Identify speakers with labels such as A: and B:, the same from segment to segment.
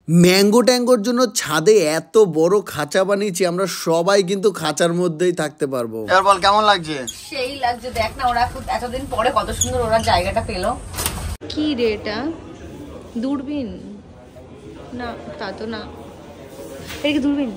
A: Mango ট্যাঙ্গোর জন্য ছাদে এত বড় খাঁচা বানিয়েছি, আমরা সবাই কিন্তু খাঁচার মধ্যেই থাকতে পারবো। এবার বল কেমন লাগছে?
B: সেই লাগছে, দেখ না ওরা এতদিন পরে কত সুন্দর ওরা জায়গাটা পেলো। কি রে এটা? দূরবীন না, তা তো না, এটা কি দূরবীন?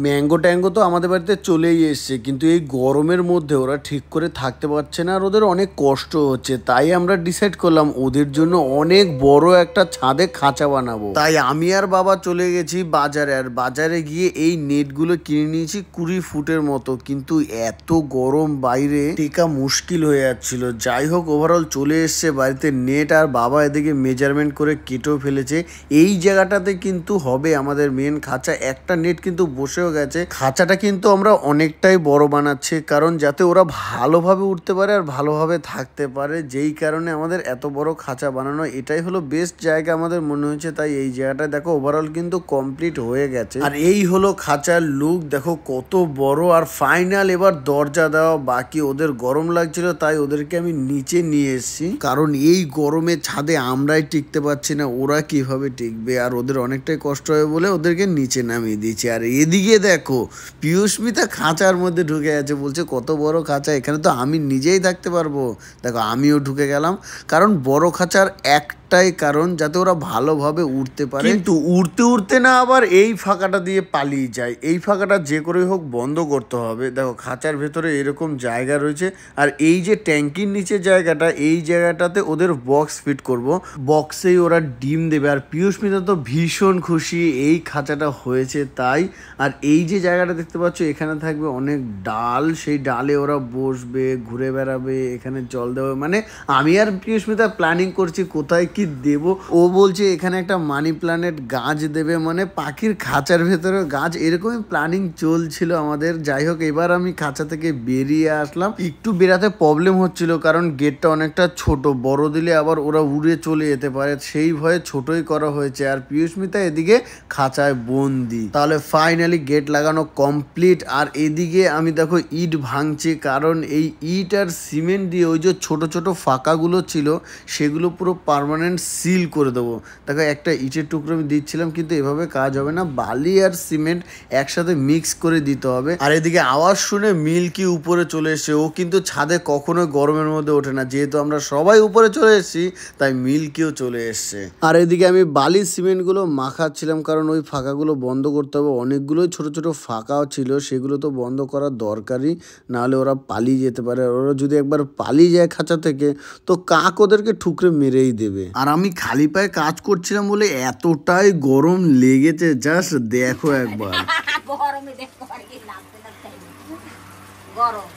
A: ম্যাঙ্গো ট্যাঙ্গো তো আমাদের বাড়িতে চলেই এসছে, কিন্তু এই গরমের মধ্যে ওরা ঠিক করে থাকতে পারছে না আর ওদের অনেক কষ্ট হচ্ছে। তাই আমরা ডিসাইড করলাম ওদের জন্য অনেক বড় একটা ছাদে খাঁচা বানাবো। তাই আমি আর বাবা চলে গেছি বাজারে, আর বাজারে গিয়ে এই নেটগুলো কিনে নিয়েছি 20 ফুটের মতো। কিন্তু এত গরম বাইরে টেকা মুশকিল হয়ে যাচ্ছিল। যাই হোক, ওভারঅল চলে এসছে বাড়িতে নেট, আর বাবা এদিকে মেজারমেন্ট করে কেটেও ফেলেছে। এই জায়গাটাতে কিন্তু হবে আমাদের মেন খাঁচা। একটা নেট কিন্তু বসে গেছে। খাঁচাটা কিন্তু আমরা অনেকটাই বড় বানাচ্ছি, কারণ যাতে ওরা ভালোভাবে উঠতে পারে আর ভালোভাবে থাকতে পারে। যেই কারণে আমাদের এত বড় খাঁচা বানানো, এটাই হলো বেস্ট জায়গা আমাদের মনে হয়েছে। তাই এই জায়গাটা দেখো ওভারঅল কিন্তু কমপ্লিট হয়ে গেছে। আর এই হলো খাঁচার লুক, দেখো কত বড়। আর ফাইনাল এবার দরজা দেওয়া বাকি। ওদের গরম লাগছিল তাই ওদেরকে আমি নিচে নিয়ে এসেছি, কারণ এই গরমে ছাদে আমরাই টিকতে পারছি না, ওরা কিভাবে টিকবে। আর ওদের অনেকটাই কষ্ট হবে বলে ওদেরকে নিচে নামিয়ে দিয়েছি। আর এদিকে দেখো পিয়ুষ্মিতা খাঁচার মধ্যে ঢুকে আছে, বলছে কত বড় খাঁচা, এখানে তো আমি নিজেই থাকতে পারবো। দেখো আমিও ঢুকে গেলাম, কারণ বড় খাঁচার একটাই কারণ যাতে ওরা ভালোভাবে উঠতে পারে। কিন্তু উঠতে উঠতে না আবার এই ফাঁকাটা দিয়ে পালিয়ে যায়। এই ফাঁকাটা যে করেই হোক বন্ধ করতে হবে। দেখো খাঁচার ভেতরে এরকম জায়গা রয়েছে, আর এই যে ট্যাঙ্কির নিচে জায়গাটা, এই জায়গাটাতে ওদের বক্স ফিট করব। বক্সেই ওরা ডিম দেবে। আর পিয়ুষ্মিতা তো ভীষণ খুশি এই খাঁচাটা হয়েছে তাই। আর এই যে জায়গাটা দেখতে পাচ্ছ, এখানে থাকবে অনেক ডাল, সেই ডালে ওরা বসবে, ঘুরে বেড়াবে, এখানে জল দেবে। মানে আমি আর পিয়ুষ্মিতা প্ল্যানিং করছি কোথায় কি দেব। ও বলছে এখানে একটা মানি প্ল্যানেট গাছ দেবে, মানে পাখির খাঁচার ভেতরে গাছ, এরকমই প্ল্যানিং চলছিল আমাদের। যাই হোক, এবার আমি খাঁচা থেকে বেরিয়ে আসলাম। একটু বেরাতে প্রবলেম হচ্ছিল, কারণ গেটটা অনেকটা ছোট, বড় দিলে আবার ওরা উড়ে চলে যেতে পারে, সেই ভয়ে ছোটই করা হয়েছে। আর পিয়ুষ্মিতা এদিকে খাঁচায় বন্দি। তাহলে ফাইনালি গেট লাগানো কমপ্লিট। আর এদিকে আমি দেখো ইট ভাঙছি, কারণ এই ইট আর সিমেন্ট দিয়ে ওই যে ছোট ছোট ফাঁকাগুলো ছিল সেগুলো পুরো পার্মানেন্ট সিল করে দেবো। দেখো একটা ইটের টুকরো আমি দিচ্ছিলাম, কিন্তু এভাবে কাজ হবে না, বালি আর সিমেন্ট একসাথে মিক্স করে দিতে হবে। আর এদিকে আওয়াজ শুনে মিল্কি উপরে চলে এসছে। ও কিন্তু ছাদে কখনো গরমের মধ্যে ওঠে না, যেহেতু আমরা সবাই উপরে চলে এসেছি তাই মিল্কিও চলে এসছে। আর এদিকে আমি বালি সিমেন্টগুলো মাখাচ্ছিলাম, কারণ ওই ফাঁকাগুলো বন্ধ করতে হবে। অনেকগুলোই ছোট ছোট ফাঁকাও ছিল, সেগুলো তো বন্ধ করার দরকারই, নাহলে ওরা পালিয়ে যেতে পারে। আর ওরা যদি একবার পালিয়ে যায় খাঁচা থেকে, তো কাক ওদেরকে ঠুকরে মেরেই দেবে। আর আমি খালি পায়ে কাজ করছিলাম বলে এতটাই গরম লেগেছে, জাস্ট দেখো একবার।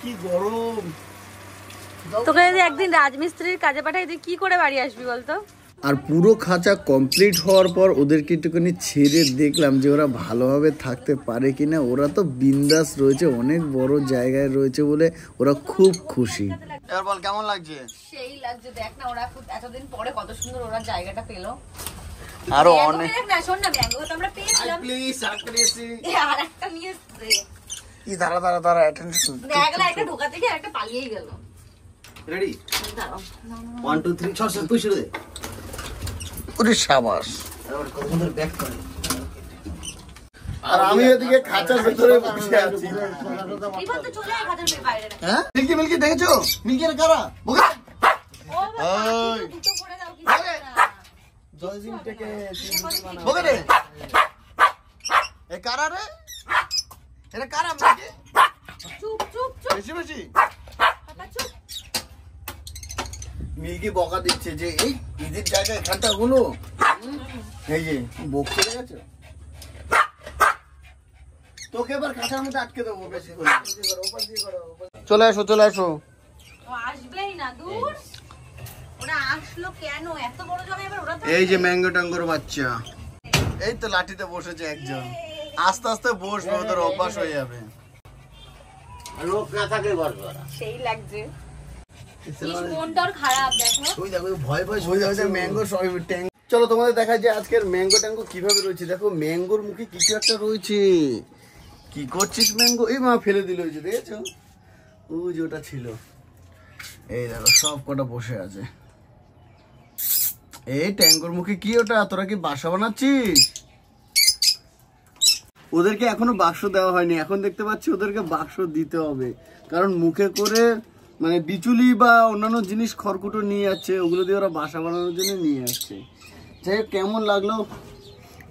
A: কি গরম!
B: তোকে যদি একদিন রাজমিস্ত্রির কাজে পাঠাই, তুই কি করে বাড়ি আসবি বলতো?
A: আর পুরো খাঁচা কমপ্লিট হওয়ার পর ওদেরকে একটুখানি ছেড়ে দেখলাম যে ওরা ভালোভাবে থাকতে পারে কিনা। ওরা তো বিন্দাস রয়েছে, অনেক বড় জায়গায় রয়েছে বলে ওরা খুব খুশি। এবার বল কেমন লাগছে?
B: সেই লাগছে, দেখ না ওরা এতদিন পরে কত সুন্দর ওরা জায়গাটা পেলো।
A: আরো অনেক
B: না, শোন না, ম্যাঙ্গো তো আমরা পেয়েছিলাম,
A: প্লিজ আরেকটা নিয়েছি,
B: আরেকটা নিয়ে এসেছে।
A: কি দাঁড়া অ্যাটেনশন,
B: দেখ না, একটা ঢোকা থেকে একটা পালিয়েই গেল।
C: রেডি 1 2 3 ছট তুই শুরু দে।
A: ওরে শাবাশ! আর আমি এদিকে খাঁচার ভিতরে বসে আছি। হ্যাঁ মিল্কি মিল্কি দেখেছো? মিল্কি এর কারা বোকা? ওই জয়জিন থেকে বোকা রে, এ কারা রে? এরা কারা? মিল্কি চুপ চুপ চুপ, বেশি বেশি চুপ। মিল্কি বকা দিচ্ছে যে এই ঈদের জায়গায় এখানটা হলো, এই যে বক চলে গেছে। তোকে এবার খাঁচার মধ্যে আটকে দেবো বেশি করে। চলে আসো চলে আসো।
B: আসবেই না, দূর। ওরা আসলো কেন এত বড় জায়গায়? এবার ওরা
A: এই যে ম্যাঙ্গো ট্যাঙ্গোর বাচ্চা, এই তো লাঠিতে বসেছে একজন। আস্তে আস্তে বসবে, ওদের অভ্যাস হয়ে যাবে।
C: লোক না থাকলে বসবে।
B: সেই লাগছে, মনটার খারাপ। দেখো
A: ওই দেখো ভয় ভয় হয়ে যাচ্ছে ম্যাঙ্গো সব ট্যাঙ্গ। চলো তোমাদের দেখা যায় আজকের ম্যাঙ্গো ট্যাঙ্গো কিভাবে রয়েছে। দেখো ম্যাঙ্গোর মুখে কিছু একটা রয়েছে। কি করছিস ম্যাঙ্গো? এই মা ফেলে দিল, ওই যে দেখেছো, ওই যে ওটা ছিল। এই দেখো সব কটা বসে আছে। এই ট্যাঙ্গোর মুখে কি ওটা? তোরা কি বাসা বানাচ্ছিস? ওদেরকে এখনো বাক্স দেওয়া হয়নি, এখন দেখতে পাচ্ছি ওদেরকে বাক্স দিতে হবে, কারণ মুখে করে মানে বিচুলি বা অন্যান্য জিনিস খড়কুটো নিয়ে যাচ্ছে, ওগুলো দিয়ে ওরা বাসা বানানোর জন্য নিয়ে আসছে। যাই হোক, কেমন লাগলো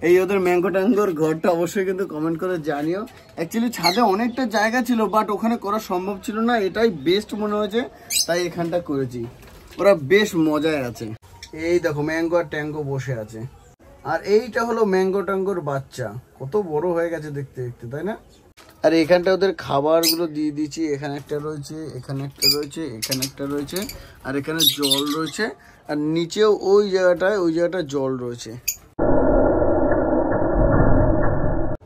A: এই ওদের ম্যাঙ্গো ট্যাঙ্গোর ঘরটা অবশ্যই কিন্তু কমেন্ট করে জানিও। অ্যাকচুয়ালি ছাদে অনেকটা জায়গা ছিল, বাট ওখানে করা সম্ভব ছিল না, এটাই বেস্ট মনে হয়েছে, তাই এখানটা করেছি। ওরা বেশ মজায় আছে। এই দেখো ম্যাঙ্গো আর ট্যাঙ্গো বসে আছে, আর এইটা হলো ম্যাঙ্গো ট্যাঙ্গোর বাচ্চা, কত বড় হয়ে গেছে দেখতে দেখতে, তাই না? আর এখানটা ওদের খাবারগুলো দিয়ে দিয়েছি, এখানে একটা রয়েছে, এখানে একটা রয়েছে, এখানে একটা রয়েছে, আর এখানে জল রয়েছে, আর নিচেও ওই জায়গাটায় জল রয়েছে।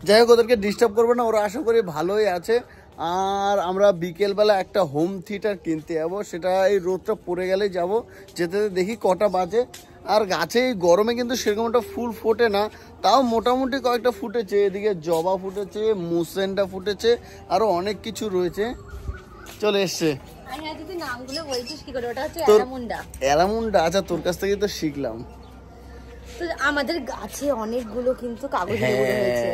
A: যাই হোক, ওদেরকে ডিস্টার্ব করবো না, ওরা আশা করি ভালোই আছে। আর আমরা বিকেলবেলা একটা হোম থিয়েটার কিনতে যাবো, সেটা এই রোদটা পড়ে গেলেই যাবো, যেতে দেখি কটা বাজে। আর গাছে এই গরমে কিন্তু সেরকম একটা ফুল ফোটে না, তাও মোটামুটি কয়েকটা ফুটেছে, এদিকে জবা ফুটেছে, মুসেন্ডা ফুটেছে, আরো অনেক কিছু রয়েছে। চলে এসছে অ্যালামুন্ডা। আচ্ছা, তোর কাছ থেকে তো শিখলাম।
B: তো আমাদের গাছে অনেকগুলো কিন্তু কাগজ লেবু হয়েছে,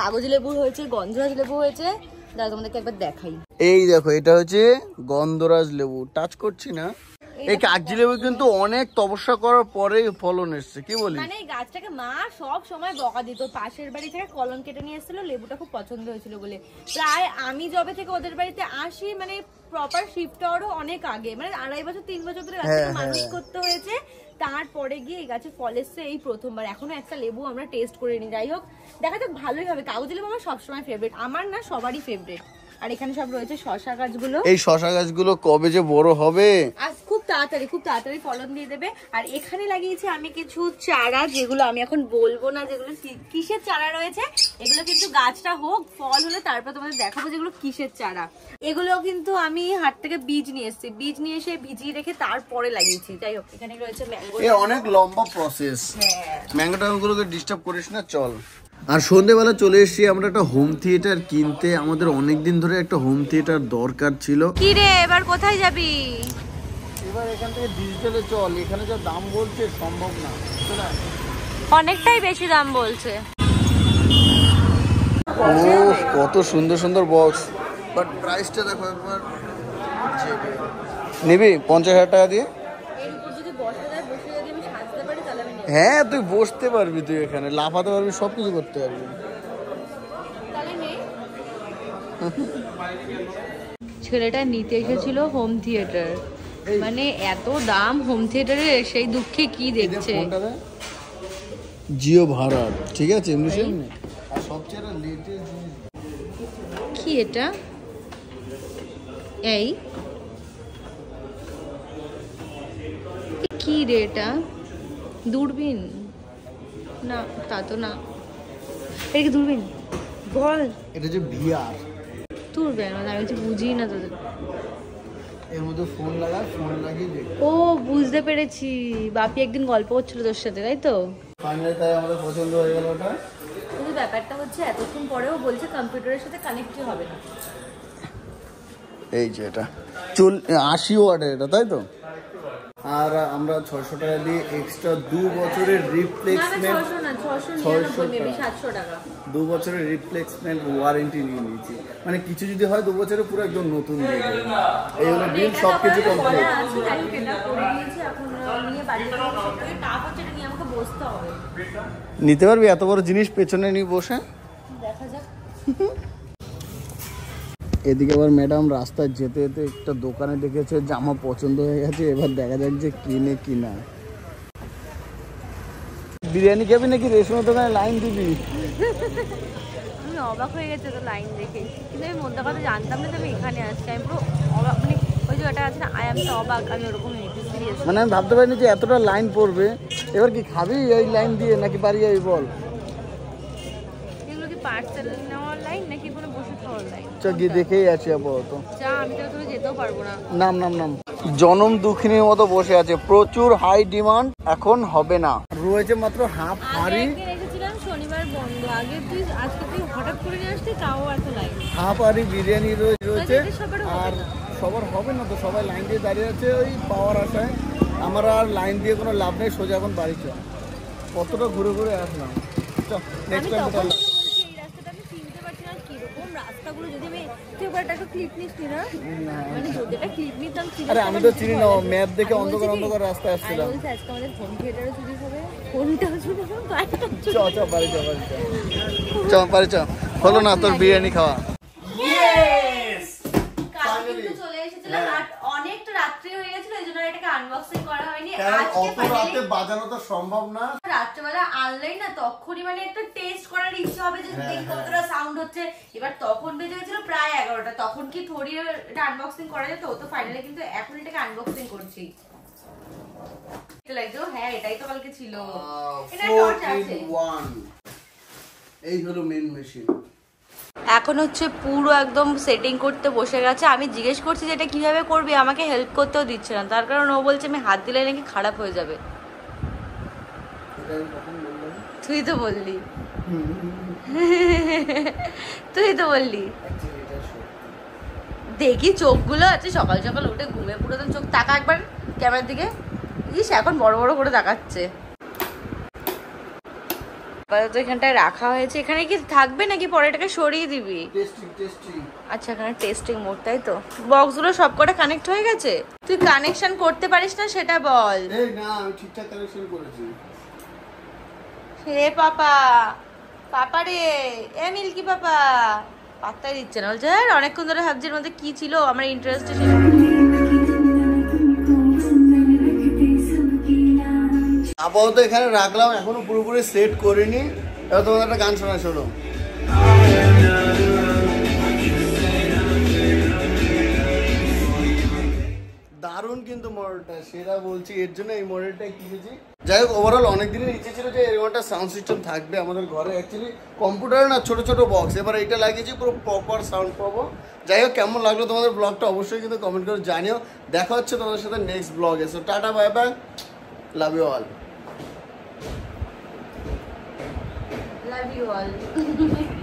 B: কাগজ লেবু হয়েছে, গন্ধরাজ লেবু হয়েছে, দাদা তোমাদেরকে একবার দেখাই।
A: এই দেখো, এটা হচ্ছে গন্ধরাজ লেবু, টাচ করছি না। এই কাগজি লেবু কিন্তু অনেক তপস্যা করার পরে ফলন এসছে, কি বলি?
B: মানে এই গাছটাকে মা সব সময় বকা দিত, পাশের বাড়ি থেকে কলম কেটে নিয়ে এসেছিল, লেবুটা খুব পছন্দ হয়েছিল বলে। প্রায় আমি যবে থেকে ওদের বাড়িতে আসি, মানে প্রপার শিফট হওয়ারও অনেক আগে, মানে 2.5 বছর 3 বছর ধরে গাছটাকে মানুষ করতে হয়েছে, তারপরে গিয়ে এই গাছে ফল এসছে এই প্রথমবার। এখনো একটা লেবু আমরা টেস্ট করিনি। যাই হোক, দেখা যাক, ভালোই হবে। কাগজি লেবু আমার সবসময় ফেভারিট, আমার না সবারই ফেভারিট। আর এখানে সব রয়েছে শশা গাছগুলো।
A: এই শশা গাছগুলো কবে যে বড় হবে,
B: আজ খুব তাড়াতাড়ি ফলন দিয়ে দেবে। আর এখানে লাগিয়েছি আমি কিছু চারা, যেগুলো আমি এখন বলবো না যেগুলো কিসের চারা রয়েছে, এগুলো কিন্তু গাছটা হোক, ফল হলে তারপর তোমাদের দেখাবো যেগুলো কিসের চারা। এগুলো কিন্তু আমি হাট থেকে বীজ নিয়ে এসেছি, বীজ নিয়ে এসে ভিজিয়ে রেখে তারপরে লাগিয়েছি। যাই হোক, এখানে রয়েছে ম্যাঙ্গো।
A: অনেক লম্বা প্রসেস, ম্যাঙ্গো ট্যাঙ্গোগুলোকে ডিস্টার্ব করিস না, চল। আর সন্ধ্যেবেলা চলে এসেছি আমরা একটা হোম থিয়েটার কিনতে, আমাদের অনেকদিন ধরে একটা হোম থিয়েটার দরকার ছিল।
B: কি রে, এবার কোথায় যাবি?
A: এবার এখান থেকে ডিজিটালে চল, এখানে যা দাম বলছে সম্ভব না,
B: অনেকটাই বেশি দাম বলছে।
A: ও কত সুন্দর সুন্দর বক্স, বাট প্রাইসটা দেখো একবার। নিবি 50,000 টাকা দিয়ে? হ্যাঁ, তুই বসতে পারবি, তুই এখানে লাফাতে পারবি, সবকিছু করতে পারবি।
B: ছেলেটা নিতে এসেছিল হোম থিয়েটার, মানে এত দাম হোম থিয়েটারে, সেই দুঃখে কি দেখছে।
A: জিও ভাড়া, ঠিক আছে, এমনি সেমনি। আর সবচেয়ে লেটেস্ট
B: কি এটা? এই কি রে এটা? দূরবীন? না, তা তো না। এটা কি দূরবীন? বল।
A: এটা যে ভিআর
B: দূরবীন, মানে আমি কিছু বুঝি না তোদের।
A: এর মধ্যে ফোন লাগা, ফোন লাগিয়ে দেখ।
B: ও, বুঝতে পেরেছি, বাপি একদিন গল্প করছিল তোর সাথে, তাই তো?
A: ফাইনালি তাই আমাদের পছন্দ হয়ে গেল ওটা।
B: কিন্তু ব্যাপারটা হচ্ছে এতক্ষণ পরেও বলছে কম্পিউটারের সাথে কানেক্টই হবে না।
A: এই যে এটা 80 ওয়াটের, এটা তাই তো? আর আমরা 600 টাকা দিয়ে এক্সট্রা 2 বছরের রিপ্লেসমেন্ট,
B: 700 টাকা
A: 2 বছরের রিপ্লেসমেন্ট ওয়ারেন্টি নিয়ে নিয়েছি। মানে কিছু যদি হয় 2 বছরে পুরো একদম নতুন দিয়ে দেবে। এই হলো বিল, সবকিছু কমপ্লিট। নিতে পারবি এত বড় জিনিস পেছনে নিয়ে বসে?
B: দেখা যাক।
A: এদিকে আবার ম্যাডাম রাস্তায় যেতে যেতে একটা দোকানে দেখেছে, জামা পছন্দ হয়ে গেছে, এবার দেখা যাক যে কিনে কিনা। বিরিয়ানি খাবি নাকি রেশমের দোকানে লাইন দিবি?
B: আমি অবাক হয়ে গেছে তো লাইন দেখে, কিন্তু আমি মধ্যে কথা জানতাম না যে আমি এখানে আসছি। আমি পুরো অবাক, মানে ওই যে ওটা আছে না, আই এম তো অবাক, আমি ওরকম সিরিয়াস।
A: মানে আমি ভাবতে পারিনি যে এতটা লাইন পড়বে। এবার কি খাবি এই লাইন দিয়ে নাকি বাড়ি যাবি বল?
B: এগুলো কি পার্সেল নেওয়ার লাইন নাকি কোনো বসে খাওয়ার লাইন?
A: গিয়ে দেখেই আছি আপাতত।
B: যা, আমি তো তোকে যেতেও পারবো না।
A: নাম নাম নাম জনম দুঃখিনীর মতো বসে আছে, প্রচুর হাই ডিমান্ড, এখন হবে না। রয়েছে মাত্র হাফ হাড়ি।
B: রেখেছিলাম শনিবার বন্ধ, আগে তুই আজকে তুই হঠাৎ করে নিয়ে আসতে, তাও এত লাইন।
A: হাফ হাড়ি বিরিয়ানি রয়েছে, আর সবার হবে না তো, সবাই লাইন দিয়ে দাঁড়িয়ে আছে ওই পাওয়ার আশায়। আমার আর লাইন দিয়ে কোনো লাভ নেই, সোজা এখন বাড়ি চল। কতটা ঘুরে ঘুরে আসলাম। চল নেক্সট টাইম
B: তখন থেকে বলছি এই রাস্তাটা আমি চিনতে পারছি না কিরকম রাস্তাগুলো, যদি আমি তুই ওখানে একটা ক্লিপ নিস না, মানে যদি একটা ক্লিপ নিতাম।
A: আরে আমি তো চিনি না, ম্যাপ দেখে অন্ধকার অন্ধকার রাস্তায় আসছিলাম।
B: বলছি আজকে আমাদের হোম থিয়েটারও চুরি হবে, ফোনটাও চুরি হবে, গাড়িটাও চুরি
A: চ চ বাড়ি চ, বাড়ি চ, চ বাড়ি চ। হলো না তোর বিরিয়ানি খাওয়া?
B: কালকে কিন্তু চলে এসেছিলাম আর অনেকটা রাত্রি হয়ে গেছিল, এই জন্য এটাকে আনবক্সিং করা হয়নি।
A: অত রাতে বাজানো তো সম্ভব না।
B: রাত্রেবেলা আনলেই না তখনই মানে একটা টেস্ট করার ইচ্ছা হবে যে দেখি কতটা সাউন্ড হচ্ছে। এবার তখন বেজে গেছিল প্রায় 11টা, তখন কি থোড়ি এটা আনবক্সিং করা যেত? তো ফাইনালি কিন্তু এখন এটাকে আনবক্সিং করছি। এটা লাগছে, হ্যাঁ এটাই তো কালকে ছিল। এটা টর্চ আছে।
A: এই হলো মেন মেশিন।
B: এখন হচ্ছে পুরো একদম সেটিং করতে বসে গেছে। আমি জিজ্ঞেস করছি যে এটা কিভাবে করবি, আমাকে হেল্প করতেও দিচ্ছে না, তার কারণ ও বলছে আমি হাত দিলে নাকি খারাপ হয়ে যাবে। তুই তো বললি, তুই তো বললি। দেখি চোখগুলো আছে, সকাল সকাল উঠে ঘুমে পুরো চোখ তাকা একবার ক্যামেরার দিকে। ইস এখন বড় বড় করে তাকাচ্ছে। আপাতত এখানটায় রাখা হয়েছে। এখানে কি থাকবে নাকি পরে এটাকে সরিয়ে দিবি? আচ্ছা এখানে টেস্টিং মোড, তাই তো। বক্সগুলো সবকটা কানেক্ট হয়ে গেছে? তুই কানেকশন করতে পারিস না সেটা বল।
A: এই না আমি ঠিকঠাক কানেকশন করেছি।
B: রে পাপা, পাপা রে, এ মিল্কি পাপা পাত্তাই দিচ্ছে না, বলছে আর অনেকক্ষণ ধরে ভাবছি এর মধ্যে কি ছিল, আমার ইন্টারেস্ট ছিল।
A: আপাতত এখানে রাখলাম, এখনো পুরোপুরি সেট করিনি। এবার তোমাদের একটা গান শোনা, শোনো। দারুণ কিন্তু মডেলটা, সেটা বলছি, এর জন্য এই মডেলটা কিনেছি। যাই হোক ওভারঅল অনেকদিনের ইচ্ছে ছিল যে এরকম একটা সাউন্ড সিস্টেম থাকবে আমাদের ঘরে। অ্যাকচুয়ালি কম্পিউটারে না ছোট ছোট বক্স, এবার এইটা লাগিয়েছি পুরো প্রপার সাউন্ড পাবো। যাই হোক কেমন লাগলো তোমাদের ব্লগটা অবশ্যই কিন্তু কমেন্ট করে জানিও। দেখা হচ্ছে তোমাদের সাথে next blog. So tata, bye bye, love you all.
B: Love you all.